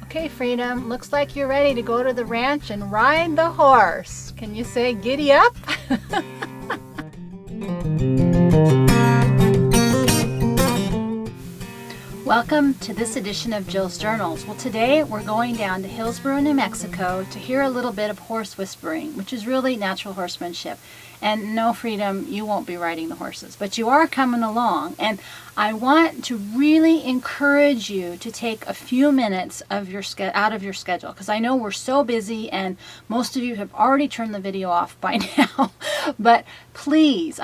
Okay, Freedom, looks like you're ready to go to the ranch and ride the horse. Can you say giddy up? Welcome to this edition of Jill's Journals. Well, today we're going down to Hillsboro, New Mexico to hear a little bit of horse whispering, which is really natural horsemanship. And no, Freedom, you won't be riding the horses, but you are coming along. And I want to really encourage you to take a few minutes of your out of your schedule, because I know we're so busy and most of you have already turned the video off by now. But please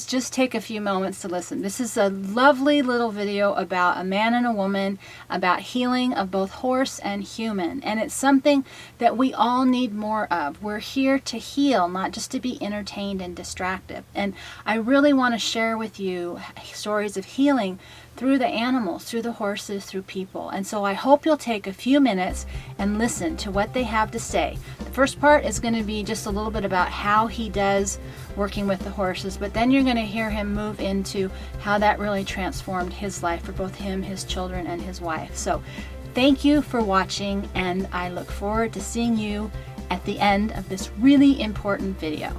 just take a few moments to listen. This is a lovely little video about a man and a woman, about healing of both horse and human. And it's something that we all need more of. We're here to heal, not just to be entertained and distracted. And I really want to share with you stories of healing through the animals, through the horses, through people. And so I hope you'll take a few minutes and listen to what they have to say. The first part is going to be just a little bit about how he does working with the horses, but then you're going to hear him move into how that really transformed his life for both him, his children, and his wife. So thank you for watching, and I look forward to seeing you at the end of this really important video.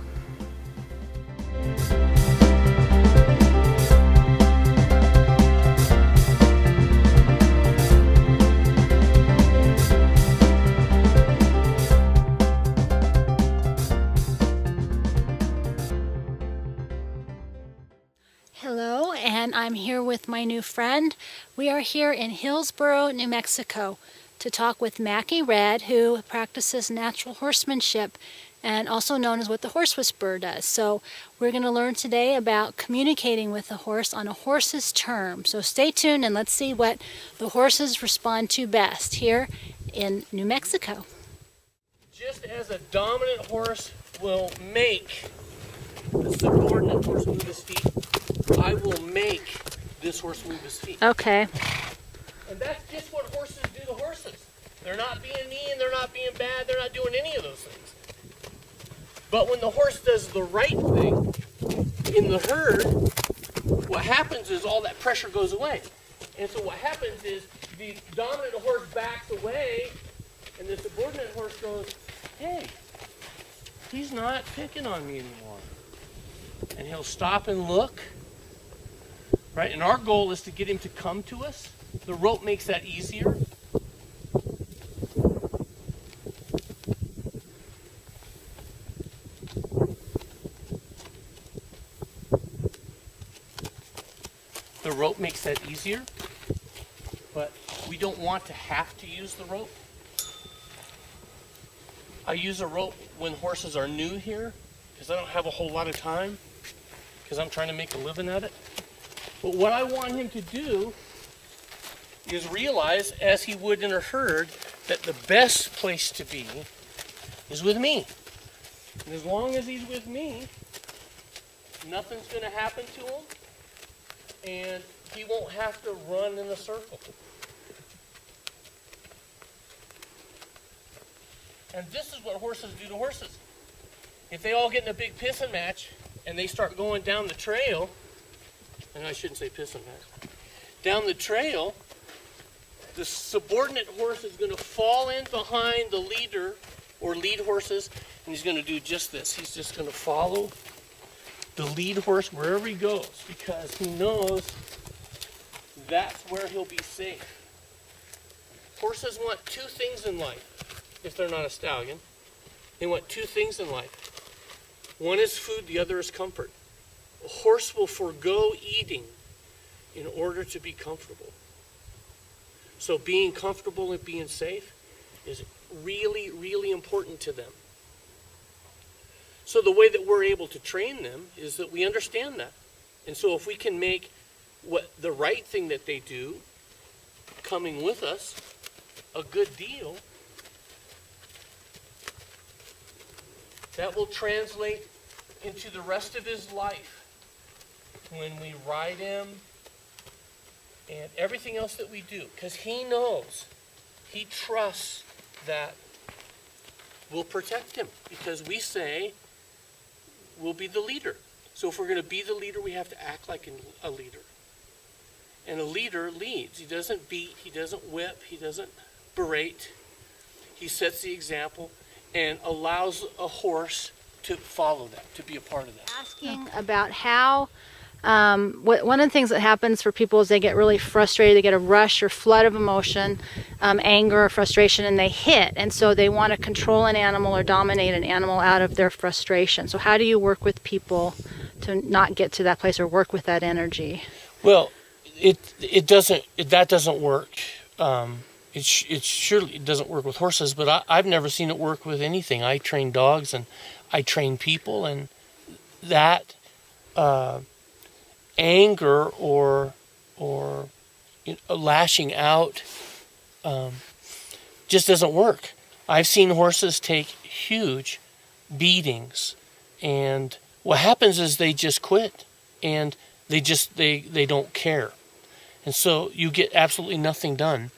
Hello, and I'm here with my new friend. We are here in Hillsboro, New Mexico to talk with Macki Redd, who practices natural horsemanship and also known as what the horse whisperer does. So we're going to learn today about communicating with the horse on a horse's terms. So stay tuned and let's see what the horses respond to best here in New Mexico. Just as a dominant horse will make the subordinate horse move his feet, I will make this horse move his feet. Okay. And that's just what horses do to horses. They're not being mean, they're not being bad, they're not doing any of those things. But when the horse does the right thing in the herd, what happens is all that pressure goes away. And so what happens is the dominant horse backs away and the subordinate horse goes, hey, he's not picking on me anymore. And he'll stop and look. Right? And our goal is to get him to come to us. The rope makes that easier. The rope makes that easier, but we don't want to have to use the rope. I use a rope when horses are new here because I don't have a whole lot of time because I'm trying to make a living at it. But what I want him to do is realize, as he would in a herd, that the best place to be is with me. And as long as he's with me, nothing's going to happen to him, and he won't have to run in a circle. And this is what horses do to horses. If they all get in a big pissing match and they start going down the trail, and I shouldn't say pissing match, down the trail, the subordinate horse is going to fall in behind the leader or lead horses, and he's going to do just this. He's just going to follow the lead horse wherever he goes because he knows that's where he'll be safe. Horses want two things in life if they're not a stallion. They want two things in life. One is food, the other is comfort. A horse will forego eating in order to be comfortable. So being comfortable and being safe is really, really important to them. So the way that we're able to train them is that we understand that. And so if we can make what the right thing that they do, coming with us, a good deal, that will translate into the rest of his life when we ride him and everything else that we do, because he knows, he trusts that we'll protect him because we say we'll be the leader. So if we're going to be the leader, we have to act like a leader. And a leader leads. He doesn't beat, he doesn't whip, he doesn't inspirate, he sets the example, and allows a horse to follow that, to be a part of that. Asking about how, one of the things that happens for people is they get really frustrated, they get a rush or flood of emotion, anger or frustration, and they hit. And so they want to control an animal or dominate an animal out of their frustration. So how do you work with people to not get to that place or work with that energy? Well, that doesn't work. It surely doesn't work with horses, but I've never seen it work with anything. I train dogs and I train people, and that anger or lashing out just doesn't work. I've seen horses take huge beatings, and what happens is they just quit, and they don't care, and so you get absolutely nothing done.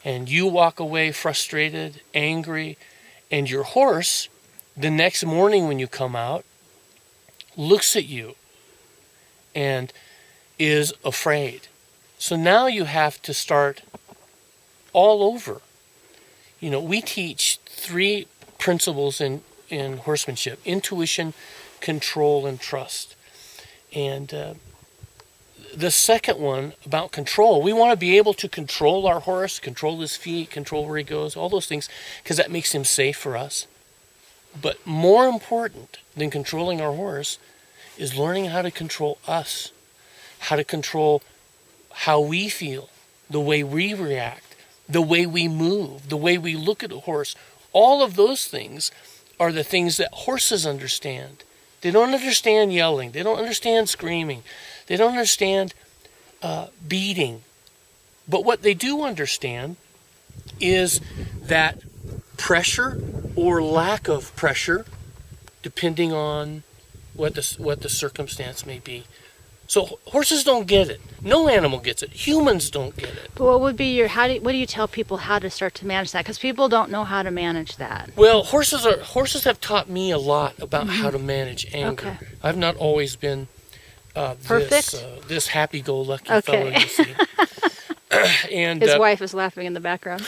And you walk away frustrated, angry, and your horse, the next morning when you come out, looks at you and is afraid. So now you have to start all over. You know, we teach 3 principles in horsemanship: intuition, control, and trust. And the second one about control, we want to be able to control our horse, control his feet, control where he goes, all those things, because that makes him safe for us. But more important than controlling our horse is learning how to control us, how to control how we feel, the way we react, the way we move, the way we look at a horse. All of those things are the things that horses understand. They don't understand yelling. They don't understand screaming. They don't understand beating. But what they do understand is that pressure or lack of pressure, depending on what the circumstance may be. So horses don't get it. No animal gets it. Humans don't get it. But what would be what do you tell people how to start to manage that? Because people don't know how to manage that. Well, horses have taught me a lot about how to manage anger. Okay. I've not always been perfect. This happy-go-lucky fellow you see. And his wife is laughing in the background.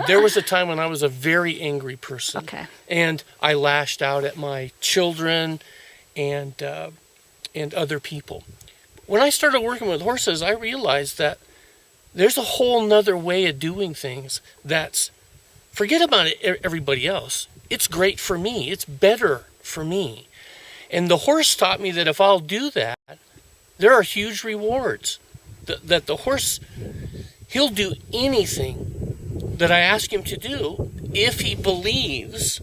There was a time when I was a very angry person. Okay. And I lashed out at my children and other people. When I started working with horses, I realized that there's a whole nother way of doing things that's, forget about everybody else. It's great for me. It's better for me. And the horse taught me that if I'll do that, there are huge rewards. That the horse, he'll do anything that I ask him to do if he believes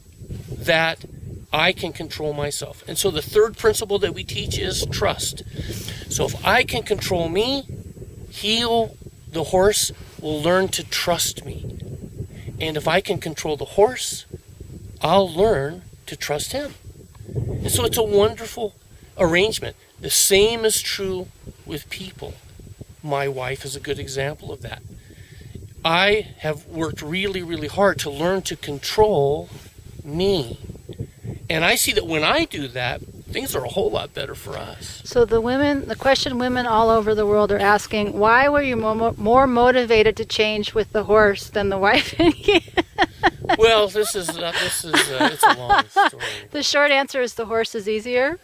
that I can control myself. And so the third principle that we teach is trust. So if I can control me, the horse will learn to trust me. And if I can control the horse, I'll learn to trust him. And so it's a wonderful arrangement. The same is true with people. My wife is a good example of that. I have worked really, really hard to learn to control me. And I see that when I do that, things are a whole lot better for us. So the question women all over the world are asking, why were you more motivated to change with the horse than the wife and you? Well, this is it's a long story. The short answer is the horse is easier.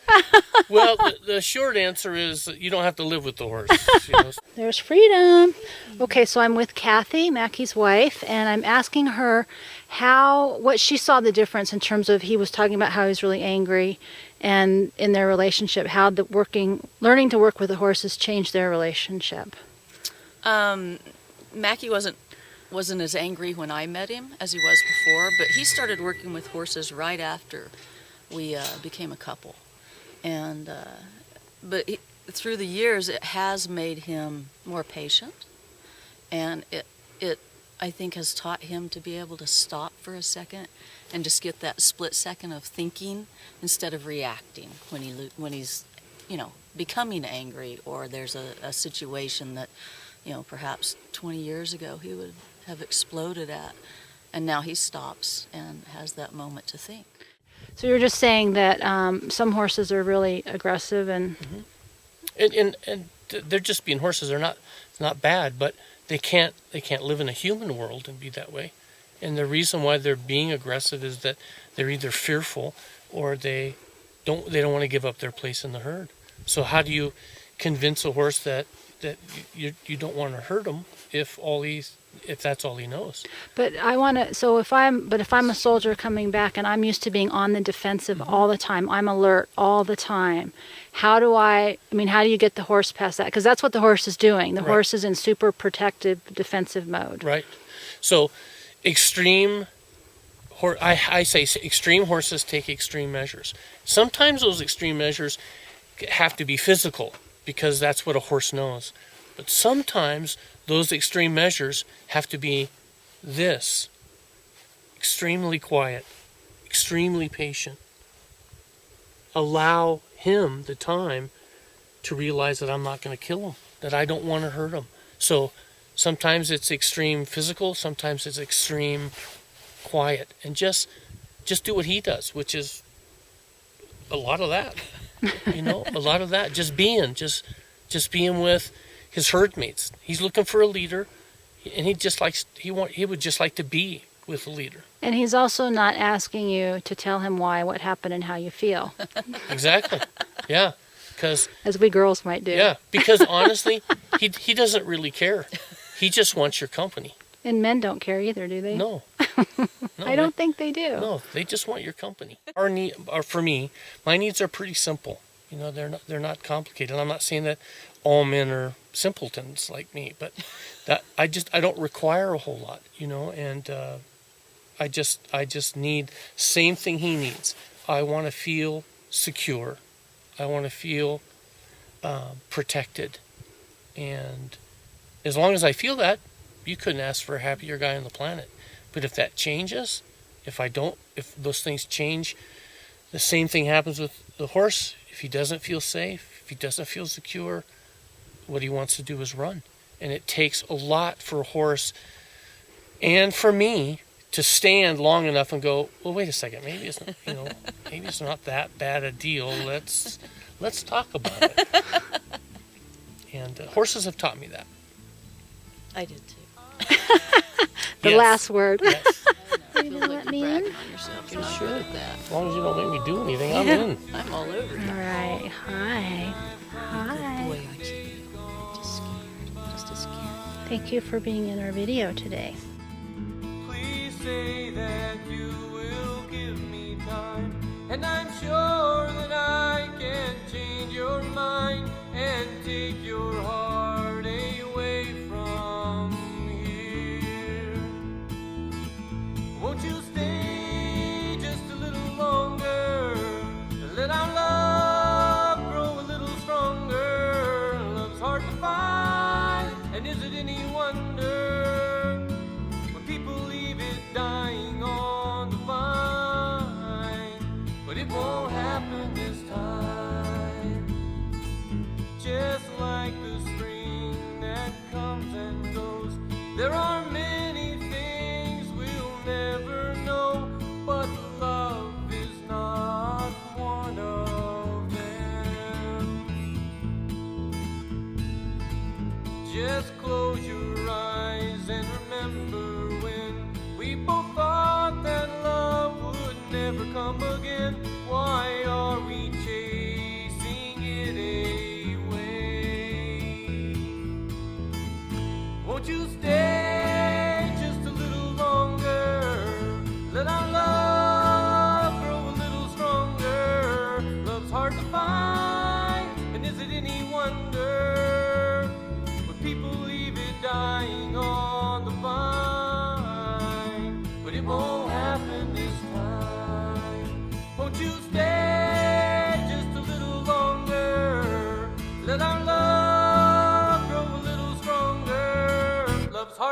Well, the short answer is you don't have to live with the horse. You know? There's freedom. Okay, so I'm with Kathy, Macki's wife, and I'm asking her what she saw the difference in terms of, he was talking about how he was really angry, and in their relationship, how learning to work with the horses changed their relationship. Macki wasn't as angry when I met him as he was before, but he started working with horses right after we became a couple. And through the years, it has made him more patient, and it I think has taught him to be able to stop for a second and just get that split second of thinking instead of reacting when he's becoming angry, or there's a situation that perhaps 20 years ago he would have exploded at, and now he stops and has that moment to think. So you're just saying that some horses are really aggressive and and they're just being horses. It's not bad, but they can't live in a human world and be that way. And the reason why they're being aggressive is that they're either fearful or they don't want to give up their place in the herd. So how do you convince a horse that you don't want to hurt him if that's all he knows? But I want to. So if I'm a soldier coming back and I'm used to being on the defensive all the time, I'm alert all the time. How do you get the horse past that? Because that's what the horse is doing. The horse is in super protective, defensive mode. Right. So extreme horses take extreme measures. Sometimes those extreme measures have to be physical because that's what a horse knows. But sometimes those extreme measures have to be this: extremely quiet, extremely patient. Allow him the time to realize that I'm not going to kill him, that I don't want to hurt him. So sometimes it's extreme physical, sometimes it's extreme quiet, and just do what he does, which is a lot of that. A lot of that. Just being with his herd mates. He's looking for a leader, and he would just like to be with a leader. And he's also not asking you to tell him what happened and how you feel. Exactly. Yeah. As we girls might do. Yeah, because honestly, he doesn't really care. He just wants your company. And men don't care either, do they? No. I don't think they do. No, they just want your company. For me, my needs are pretty simple. They're not complicated. I'm not saying that all men are simpletons like me, but that I don't require a whole lot, and I just need same thing he needs. I want to feel secure. I want to feel protected, and as long as I feel that, you couldn't ask for a happier guy on the planet. But if that changes, if those things change, the same thing happens with the horse. If he doesn't feel safe, if he doesn't feel secure, what he wants to do is run. And it takes a lot for a horse and for me to stand long enough and go, well, wait a second, maybe it's not that bad a deal. Let's talk about it. And horses have taught me that. I did too. The last word. Yes. Are you gonna let me in? On yourself. You're not good at that. As long as you don't make me do anything, I'm in. I'm all over All you. right. Hi. Hi. Boy, aren't you? Just scared. Just as scared. Thank you for being in our video today. Please say that you will give me time, and I'm sure that I can change your mind and take your heart away from here. Won't you stay just a little longer? Let our love grow a little stronger. Love's hard to find, and is it any wonder when people leave it dying on the vine? But it won't happen this time. Just like the spring that comes and goes, there are many things we'll never know, but love is not one of them. Just close your eyes and remember when we both thought that love would never come again. Why are we chasing it away? Won't you stay just a little longer? Let our love grow a little stronger. Love's hard to find, and is it any wonder when people leave it dying on the vine? But it won't happen this time. Won't you stay just a little longer? Let our love grow a little stronger. Love's hard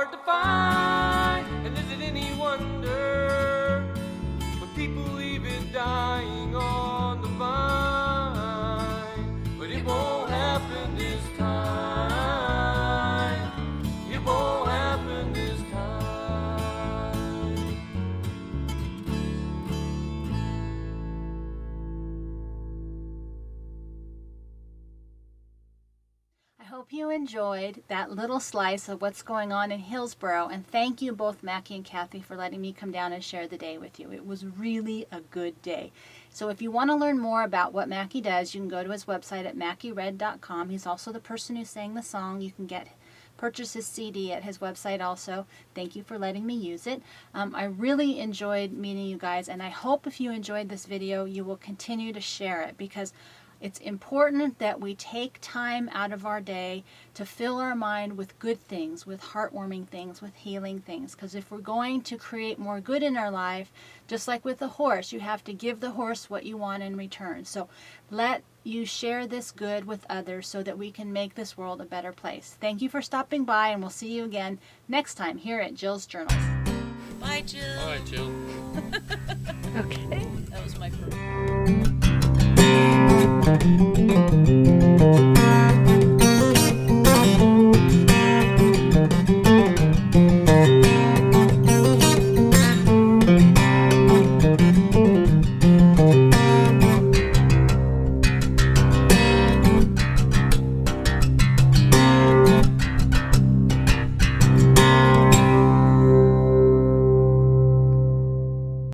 hope you enjoyed that little slice of what's going on in Hillsboro, and thank you both, Macki and Kathy, for letting me come down and share the day with you. It was really a good day. So if you want to learn more about what Macki does, you can go to his website at mackiredd.com. He's also the person who sang the song. You can purchase his CD at his website also. Thank you for letting me use it. I really enjoyed meeting you guys, and I hope if you enjoyed this video, you will continue to share it, because it's important that we take time out of our day to fill our mind with good things, with heartwarming things, with healing things. Because if we're going to create more good in our life, just like with the horse, you have to give the horse what you want in return. So let you share this good with others so that we can make this world a better place. Thank you for stopping by, and we'll see you again next time here at Jill's Journals. Bye, Jill. All right, Jill. Okay. That was my first.